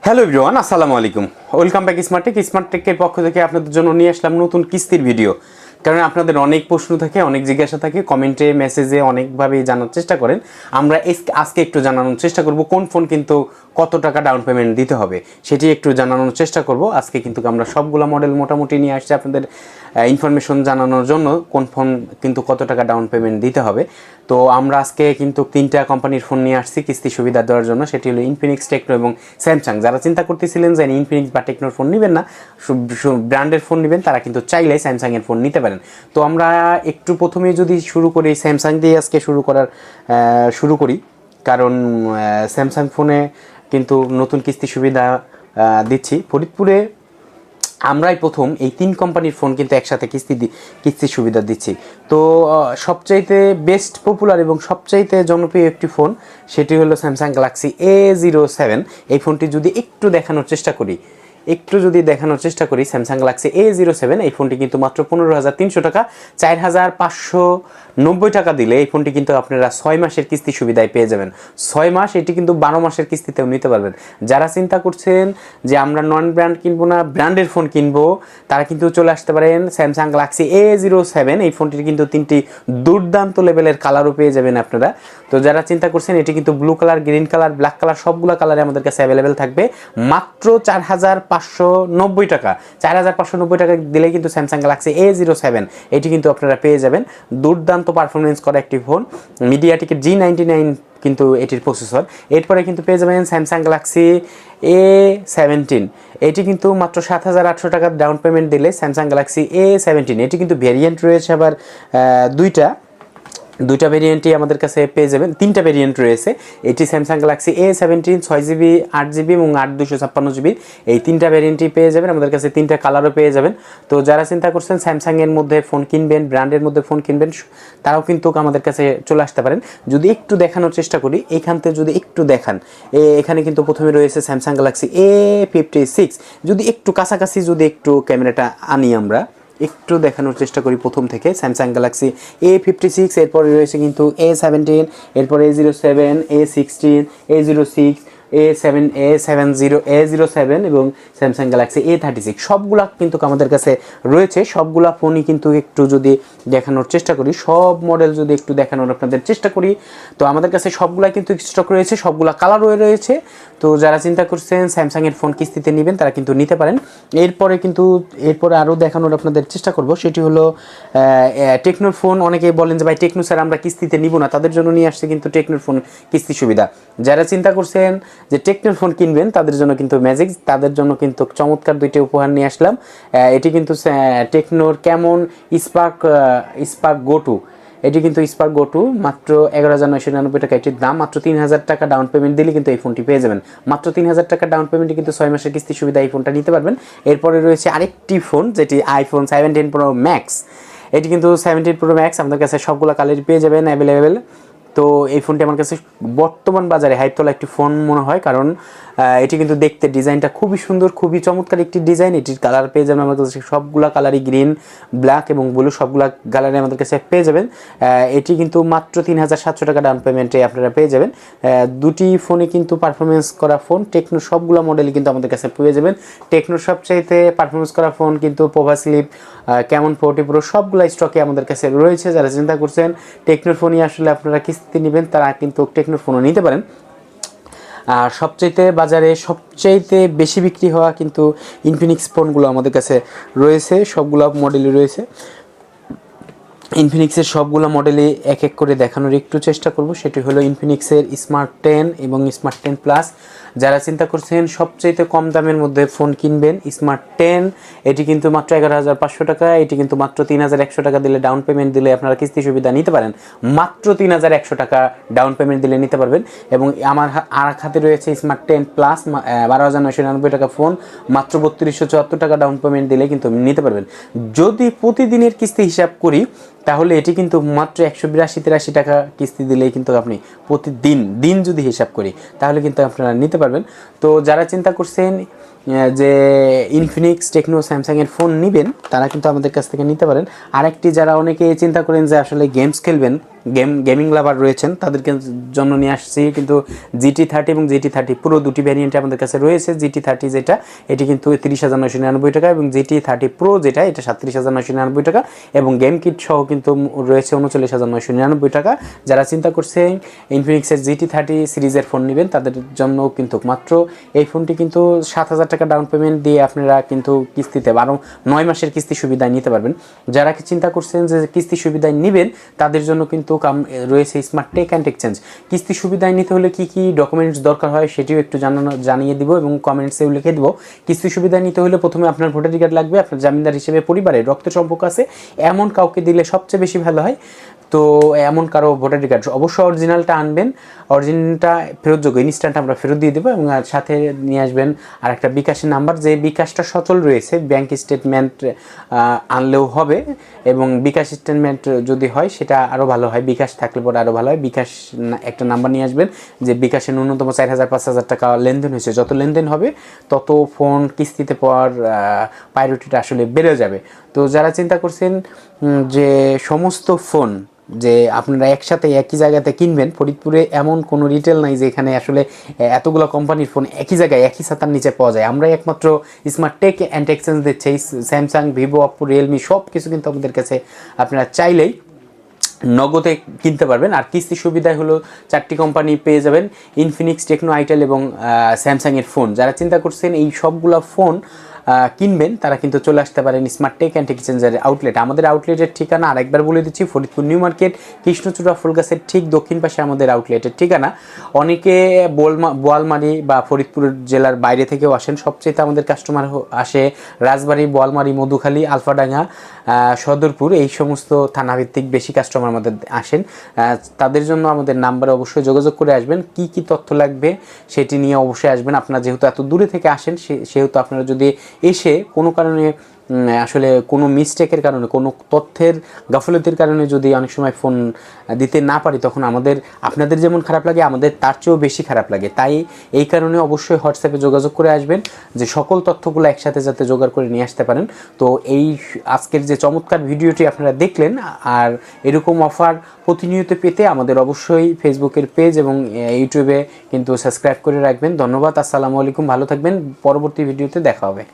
Hello everyone, আসসালামু আলাইকুম। Welcome back smart টেকের পক্ষ থেকে আপনাদের জন্য নিয়ে আসলাম নতুন কিস্তির ভিডিও। কারণ আপনাদের অনেক প্রশ্ন থাকে, অনেক জিজ্ঞাসা থাকে, কমেন্টে মেসেজে অনেকভাবেই জানার চেষ্টা করেন। আমরা আজকে একটু জানানোর চেষ্টা করব কোন ফোন কিন্তু কত টাকা ডাউন পেমেন্ট দিতে হবে সেটি একটু জানানোর চেষ্টা করব। আজকে কিন্তু আমরা সবগুলো মডেল মোটামুটি নিয়ে আসছি আপনাদের ইনফরমেশন জানানোর জন্য কোন ফোন কিন্তু কত টাকা ডাউন পেমেন্ট দিতে হবে। তো আমরা আজকে কিন্তু তিনটা কোম্পানির ফোন নিয়ে আসছি কিস্তি সুবিধা দেওয়ার জন্য, সেটি হলো ইনফিনিক্স, টেকনো এবং স্যামসাং। যারা চিন্তা করতেছিলেন যে ইনফিনিক্স বা টেকনোর ফোন নেবেন না, ব্র্যান্ডের ফোন নেবেন, তারা কিন্তু চাইলে স্যামসাংয়ের ফোন নিতে পারেন। তো আমরা একটু প্রথমেই যদি শুরু করি স্যামসাং দিয়ে আজকে শুরু করি, কারণ স্যামসাং ফোনে কিন্তু নতুন কিস্তি সুবিধা দিচ্ছি। ফরিদপুরে আমরাই প্রথম এই তিন কোম্পানির ফোন কিন্তু একসাথে কিস্তির সুবিধা দিচ্ছি। তো সবচাইতে বেস্ট পপুলার এবং সবচাইতে জনপ্রিয় একটি ফোন, সেটি হলো স্যামসাং গ্যালাক্সি A07। এই ফোনটি যদি একটু দেখানোর চেষ্টা করি স্যামসাং গ্যালাক্সি A07, এই ফোনটি কিন্তু মাত্র 15,300 টাকা, 4,590 টাকা দিলে এই ফোনটি কিন্তু আপনারা 6 মাসের কিস্তি সুবিধায় পেয়ে যাবেন। 6 মাস, এটি কিন্তু 12 মাসের কিস্তিতেও নিতে পারবেন। যারা চিন্তা করছেন যে আমরা নন ব্র্যান্ড কিনবো না, ব্র্যান্ডের ফোন কিনবো, তারা কিন্তু চলে আসতে পারেন স্যামসাং গ্যালাক্সি A07। এই ফোনটির কিন্তু তিনটি দুর্দান্ত লেভেলের কালারও পেয়ে যাবেন আপনারা। তো যারা চিন্তা করছেন, এটি কিন্তু blue colour, green colour, black colour সবগুলো কালারে আমাদের কাছে অ্যাভেলেবেল থাকবে। মাত্র 4,590 টাকা, 4,590 টাকা দিলে কিন্তু স্যামসাং গ্যালাক্সি A07 এটি কিন্তু আপনারা পেয়ে যাবেন। দুর্দান্ত পারফরমেন্স করা একটি ফোন, মিডিয়াটেকের G99 কিন্তু এটির প্রসেসর। এরপরে কিন্তু পেয়ে যাবেন স্যামসাং গ্যালাক্সি A17, এটি কিন্তু মাত্র 7,800 টাকার ডাউন পেমেন্ট দিলে স্যামসাং গ্যালাক্সি A17, এটি কিন্তু ভেরিয়েন্ট রয়েছে আবার দুইটা ভেরিয়েন্টই আমাদের কাছে পেয়ে যাবেন। তিনটা ভেরিয়েন্ট রয়েছে, এটি Samsung Galaxy A17 6GB, 8GB এবং 8/256GB, এই তিনটা ভেরিয়েন্টই পেয়ে যাবেন আমাদের কাছে। তিনটা কালারও পেয়ে যাবেন। তো যারা চিন্তা করছেন স্যামসাংয়ের মধ্যে ফোন কিনবেন, ব্র্যান্ডের মধ্যে ফোন কিনবেন, তারাও কিন্তু আমাদের কাছে চলে আসতে পারেন। যদি একটু দেখানোর চেষ্টা করি, এইখান থেকে যদি একটু দেখান, এখানে কিন্তু প্রথমে রয়েছে স্যামসাং গ্যালাক্সি A56। যদি একটু কাছাকাছি যদি একটু ক্যামেরাটা আনি, আমরা একটু দেখানোর চেষ্টা করি প্রথম থেকে স্যামসাং গ্যালাক্সি A56, এরপরে রয়েছে কিন্তু A17, এরপরে A07, A16, A06, A07 এবং স্যামসাং গ্যালাক্সি A36 সবগুলা কিন্তু আমাদের কাছে রয়েছে। সবগুলা ফোনই কিন্তু একটু যদি দেখানোর চেষ্টা করি, সব মডেল যদি একটু দেখানোর আপনাদের চেষ্টা করি, তো আমাদের কাছে সবগুলা কিন্তু স্টক রয়েছে, সবগুলা কালারও রয়েছে। তো যারা চিন্তা করছেন স্যামসাংয়ের ফোন কিস্তিতে নেবেন, তারা কিন্তু নিতে পারেন। এরপরে আরও দেখানোর আপনাদের চেষ্টা করব, সেটি হলো টেকনোর ফোন। অনেকেই বলেন যে ভাই টেকনো স্যার আমরা কিস্তিতে নিব না, তাদের জন্য নিয়ে আসছে কিন্তু টেকনোর ফোন কিস্তি সুবিধা। যারা চিন্তা করছেন যে টেকনোর ফোন কিনবেন, তাদের জন্য কিন্তু ম্যাজিক, তাদের জন্য কিন্তু চমৎকার দুইটা উপহার নিয়ে আসলাম। এটি কিন্তু টেকনোর কেমন স্পার্ক গো টু, এটি কিন্তু স্পার্ক গো টু মাত্র 11,999 টাকা এটির দাম। মাত্র 3,000 টাকা ডাউন পেমেন্ট দিলে কিন্তু এই ফোনটি পেয়ে যাবেন। মাত্র 3,000 টাকা ডাউন পেমেন্টে কিন্তু 6 মাসের কিস্তি সুবিধা এই ফোনটা নিতে পারবেন। এরপরে রয়েছে আরেকটি ফোন, যেটি আইফোন 17 Pro Max। এটি কিন্তু 17 Pro Max আমাদের কাছে সবগুলো কালারই পেয়ে যাবেন অ্যাভেলেবেল। তো এই ফোনটি আমার কাছে বর্তমান বাজারে হাইপ তোলা একটি ফোন মনে হয়, কারণ এটি কিন্তু দেখতে ডিজাইনটা খুবই সুন্দর, খুবই চমৎকার একটি ডিজাইন। এটির কালার পেয়ে যাবেন আমাদের কাছে সবগুলা কালারই, গ্রিন, ব্ল্যাক এবং ব্লু সবগুলা কালারে আমাদের কাছে পেয়ে যাবেন। এটি কিন্তু মাত্র 3,700 টাকা ডাউন পেমেন্টে আপনারা পেয়ে যাবেন। দুটি ফোনে কিন্তু পারফরমেন্স করা ফোন, টেকনো সবগুলো মডেলই কিন্তু আমাদের কাছে পেয়ে যাবেন। টেকনোর সবচাইতে পারফরমেন্স করা ফোন কিন্তু পোভা স্লিপ, কেমন 40 Pro সবগুলো স্টকে আমাদের কাছে রয়েছে। যারা চিন্তা করছেন টেকনোর ফোনই আসলে আপনারা কিস্তি নেবেন, তারা কিন্তু টেকনোর ফোনও নিতে পারেন। আর বাজারে সবচাইতে বেশি বিক্রি হওয়া কিন্তু ইনফিনিক্স ফোনগুলো আমাদের কাছে রয়েছে, সবগুলো মডেলই রয়েছে। ইনফিনিক্সের সবগুলো মডেলই এক এক করে দেখানোর একটু চেষ্টা করব। সেটি হলো ইনফিনিক্সের স্মার্ট 10 এবং স্মার্ট 10 প্লাস। যারা চিন্তা করছেন সবচাইতে কম দামের মধ্যে ফোন কিনবেন, স্মার্ট 10 এটি কিন্তু মাত্র 11,500 টাকা, এটি কিন্তু মাত্র 3,100 টাকা দিলে ডাউন পেমেন্ট দিলে আপনারা কিস্তি সুবিধা নিতে পারেন। মাত্র 3,100 টাকা ডাউন পেমেন্ট দিলে নিতে পারবেন। এবং আমার আর হাতে রয়েছে স্মার্ট 10 প্লাস, 12,999 টাকা ফোন, মাত্র 3,274 টাকা ডাউন পেমেন্ট দিলে কিন্তু নিতে পারবেন। যদি প্রতিদিনের কিস্তি হিসাব করি, তাহলে এটি কিন্তু মাত্র 182-83 টাকা কিস্তি দিলেই কিন্তু আপনি প্রতিদিন যদি হিসাব করি, তাহলে কিন্তু আপনারা নিতে পারবেন। তো যারা চিন্তা করছেন যে ইনফিনিক্স, টেকনো, স্যামসাংয়ের ফোন নেবেন, তারা কিন্তু আমাদের কাছ থেকে নিতে পারেন। আরেকটি, যারা অনেকে চিন্তা করেন যে আসলে গেমস খেলবেন, গেমিং লাভার রয়েছেন তাদেরকে জন্য নিয়ে আসছি কিন্তু GT30 এবং GT30 Pro দুটি ভ্যারিয়েন্টে আমাদের কাছে রয়েছে। GT30 যেটা এটি কিন্তু 30,999 টাকা এবং GT30 Pro যেটা এটা 37,999 টাকা এবং গেম কিট সহ কিন্তু রয়েছে 39,999 টাকা। যারা চিন্তা করছেন ইনফিনিক্সের GT30 সিরিজের ফোন নেবেন তাদের জন্য কিন্তু মাত্র এই ফোনটি কিন্তু 7,000 টাকা ডাউন পেমেন্ট দিয়ে আপনারা কিন্তু কিস্তিতে 9 মাসের কিস্তি সুবিধায় নিতে পারবেন। যারা কি চিন্তা করছেন যে কিস্তি সুবিধায় নেবেন তাদের জন্য কিন্তু রয়েছে স্মার্ট টেক অ্যান্ড এক্সচেঞ্জ। কিস্তি সুবিধায় নিতে হলে কি কি ডকুমেন্টস দরকার হয় সেটিও একটু জানিয়ে দিব এবং কমেন্টসেও লিখে দেবো। কিস্তি সুবিধায় নিতে হলে প্রথমে আপনার ভোটার কার্ড লাগবে, আপনার জামিনদার হিসেবে পরিবারের রক্ত সম্পর্ক আছে এমন কাউকে দিলে সবচেয়ে বেশি ভালো হয়। তো এমন কারো ভোটার কার্ড অবশ্যই অরিজিনালটা আনবেন, অরিজিনালটা ফেরতযোগ্য, ইনস্ট্যান্ট আমরা ফেরত দিয়ে দেবো এবং সাথে নিয়ে আসবেন আর একটা বিকাশের নাম্বার, যে বিকাশটা সচল রয়েছে, ব্যাংক স্টেটমেন্ট আনলেও হবে এবং বিকাশ স্টেটমেন্ট যদি হয় সেটা আরও ভালো হয়, বিকাশ থাকলে পরে আরও ভালো হয়। বিকাশ একটা নাম্বার নিয়ে আসবেন যে বিকাশে ন্যূনতম 4,000-5,000 টাকা লেনদেন হয়েছে, যত লেনদেন হবে তত ফোন কিস্তিতে পাওয়ার প্রায়োরিটিটা আসলে বেড়ে যাবে। তো যারা চিন্তা করছেন যে সমস্ত ফোন যে আপনারা একসাথে একই জায়গাতে কিনবেন, ফরিদপুরে এমন কোনো রিটেল নাই যে এখানে আসলে এতগুলো কোম্পানির ফোন একই জায়গায় একই ছাতার নিচে পাওয়া যায়। আমরা একমাত্র স্মার্ট টেক অ্যান্ড এক্সচেঞ্জ দিচ্ছি, স্যামসাং, ভিভো, অপ্পো, রিয়েলমি সব কিছু কিন্তু আমাদের কাছে আপনারা চাইলেই নগদে কিনতে পারবেন। আর কিস্তি সুবিধায় হলো 4টি কোম্পানি পেয়ে যাবেন, ইনফিনিক্স, টেকনো, আইটেল এবং স্যামসাংয়ের ফোন। যারা চিন্তা করছেন এই সবগুলো ফোন কিনবেন তারা কিন্তু চলে আসতে পারেন স্মার্ট টেক অ্যান্ড এক্সচেঞ্জের আউটলেট। আমাদের আউটলেটের ঠিকানা আরেকবার বলে দিচ্ছি, ফরিদপুর নিউ মার্কেট, কৃষ্ণচূড়া ফুলগাছের ঠিক দক্ষিণ পাশে আমাদের আউটলেটের ঠিকানা। অনেকে বোয়ালমারি বা ফরিদপুর জেলার বাইরে থেকেও আসেন, সবচেয়ে আমাদের কাস্টমার আসে রাজবাড়ী, বোয়ালমারি, মধুখালী, আলফাডাঙ্গা, সদরপুর, এই সমস্ত থানাভিত্তিক বেশি কাস্টমার আমাদের আসেন। তাদের জন্য আমাদের নাম্বারে অবশ্যই যোগাযোগ করে আসবেন, কি কি তথ্য লাগবে সেটি নিয়ে অবশ্যই আসবেন। আপনারা যেহেতু এত দূরে থেকে আসেন সেহেতু আপনারা যদি এসে কোনো কারণে আসলে কোনো মিস্টেকের কারণে, কোনো তথ্যের গাফলতির কারণে যদি অনেক সময় ফোন দিতে না পারি তখন আপনাদের যেমন খারাপ লাগে আমাদের তার চেয়েও বেশি খারাপ লাগে। তাই এই কারণে অবশ্যই হোয়াটসঅ্যাপে যোগাযোগ করে আসবেন যে সকল তথ্যগুলো একসাথে যাতে জোগাড় করে নিয়ে আসতে পারেন। তো এই আজকের যে চমৎকার ভিডিওটি আপনারা দেখলেন, আর এরকম অফার প্রতিনিয়ত পেতে আমাদের অবশ্যই ফেসবুকের পেজ এবং ইউটিউবে কিন্তু সাবস্ক্রাইব করে রাখবেন। ধন্যবাদ, আসসালামু আলাইকুম, ভালো থাকবেন, পরবর্তী ভিডিওতে দেখা হবে।